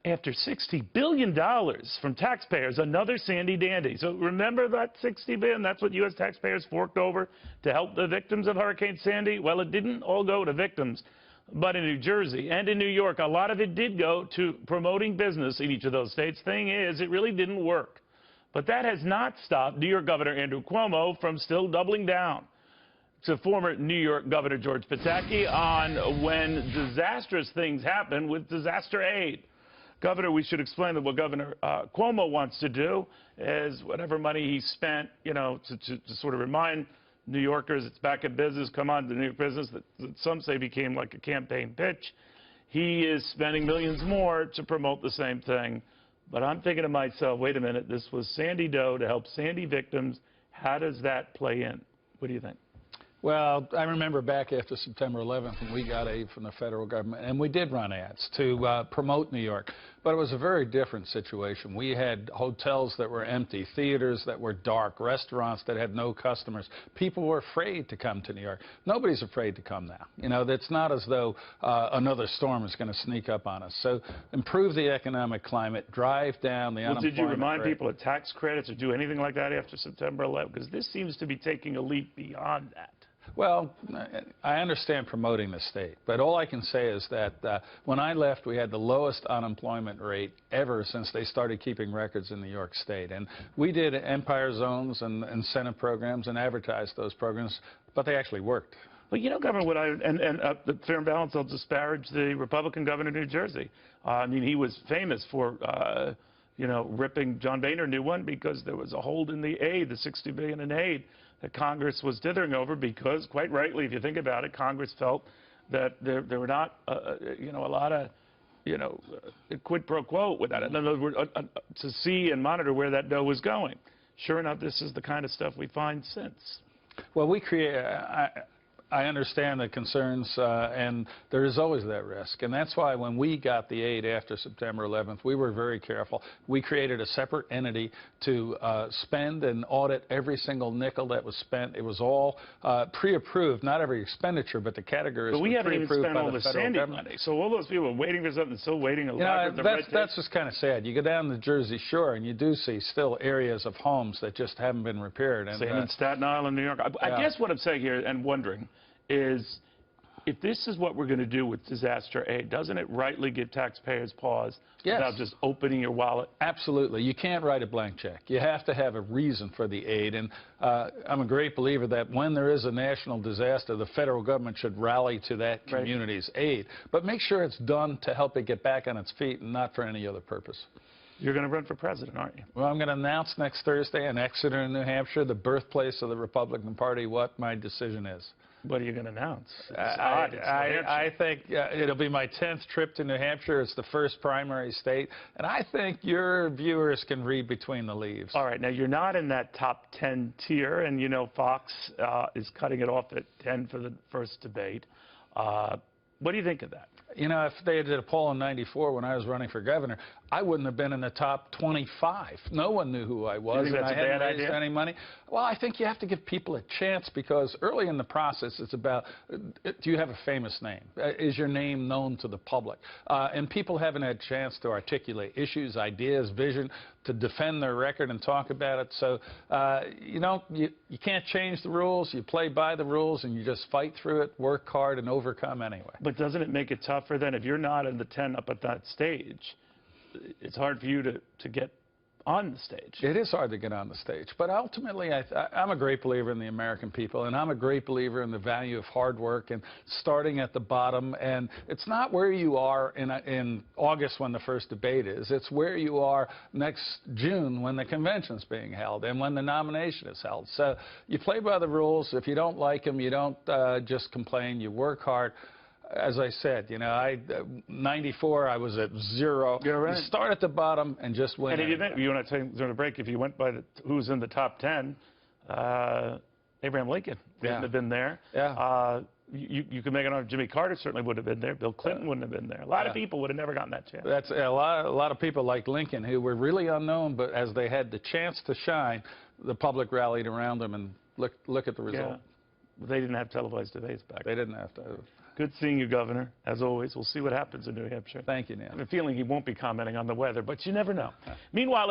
after $60 billion from taxpayers, another Sandy dandy. So remember that $60 billion? That's what U.S. taxpayers forked over to help the victims of Hurricane Sandy? Well, it didn't all go to victims. But in New Jersey and in New York, a lot of it did go to promoting business in each of those states. Thing is, it really didn't work. But that has not stopped New York Governor Andrew Cuomo from still doubling down to former New York Governor George Pataki on when disastrous things happen with disaster aid. Governor, we should explain that what Governor Cuomo wants to do is whatever money he spent, you know, to sort of remind New Yorkers it's back in business, come on to New York business, that some say became like a campaign pitch. He is spending millions more to promote the same thing. But I'm thinking to myself, wait a minute, this was Sandy dough to help Sandy victims. How does that play in? What do you think? Well, I remember back after September 11th when we got aid from the federal government, and we did run ads to promote New York. But it was a very different situation. We had hotels that were empty, theaters that were dark, restaurants that had no customers. People were afraid to come to New York. Nobody's afraid to come now. You know, it's not as though another storm is going to sneak up on us. So improve the economic climate, drive down the unemployment rate. Did you remind rate. people of tax credits or do anything like that after September 11th? Because this seems to be taking a leap beyond that. Well, I understand promoting the state, but all I can say is that when I left, we had the lowest unemployment rate ever since they started keeping records in New York State. And we did Empire Zones and incentive programs and advertised those programs, but they actually worked. Well, you know, Governor, the fair and balance, I'll disparage the Republican governor of New Jersey. I mean, he was famous for, you know, ripping John Boehner a new one because there was a hold in the aid, the $60 billion in aid that Congress was dithering over because, quite rightly, if you think about it, Congress felt that there were not, you know, a lot of, you know, quid pro quo with that. In other words, to see and monitor where that dough was going. Sure enough, this is the kind of stuff we find since. Well, we create. I understand the concerns, and there is always that risk. And that's why when we got the aid after September 11th, we were very careful. We created a separate entity to spend and audit every single nickel that was spent. It was all pre-approved, not every expenditure, but the categories. But we haven't even spent all the Sandy money. So all those people are waiting for something, still waiting. You know, that's just kind of sad. You go down the Jersey Shore, and you do see still areas of homes that just haven't been repaired. And, same in Staten Island, New York. I guess what I'm saying here and wondering is, if this is what we're going to do with disaster aid, doesn't it rightly give taxpayers pause without just opening your wallet? Absolutely. You can't write a blank check. You have to have a reason for the aid. And I'm a great believer that when there is a national disaster, the federal government should rally to that community's aid. But make sure it's done to help it get back on its feet and not for any other purpose. You're going to run for president, aren't you? Well, I'm going to announce next Thursday in Exeter, New Hampshire, the birthplace of the Republican Party, what my decision is. What are you going to announce? I think it'll be my 10th trip to New Hampshire. It's the first primary state. And I think your viewers can read between the leaves. All right. Now, you're not in that top 10 tier. And, you know, Fox is cutting it off at 10 for the first debate. What do you think of that? You know, if they did a poll in '94 when I was running for governor, I wouldn't have been in the top 25. No one knew who I was, and I hadn't raised any money. Well, I think you have to give people a chance because early in the process, it's about, do you have a famous name? Is your name known to the public? And people haven't had a chance to articulate issues, ideas, vision, to defend their record and talk about it. So, you know, you can't change the rules. You play by the rules, and you just fight through it, work hard, and overcome anyway. But doesn't it make it tougher then? If you're not in the 10 up at that stage, it's hard for you to get on the stage. It is hard to get on the stage. But ultimately, I'm a great believer in the American people, and I'm a great believer in the value of hard work and starting at the bottom. And it's not where you are in August when the first debate is. It's where you are next June when the convention's being held and when the nomination is held. So you play by the rules. If you don't like them, you don't just complain. You work hard. As I said, you know, 94, I was at 0. You're right. You start at the bottom and just win. And if you want to take during a break, if you went by who's in the top 10, Abraham Lincoln wouldn't have been there. Yeah. You could make an argument. Jimmy Carter certainly would have been there. Bill Clinton wouldn't have been there. A lot of people would have never gotten that chance. That's a lot of people like Lincoln who were really unknown, but as they had the chance to shine, the public rallied around them, and look at the result. Yeah. They didn't have televised debates back then. They didn't have to. Good seeing you, Governor. As always, we'll see what happens in New Hampshire. Thank you, Neil. I have a feeling he won't be commenting on the weather, but you never know. Meanwhile,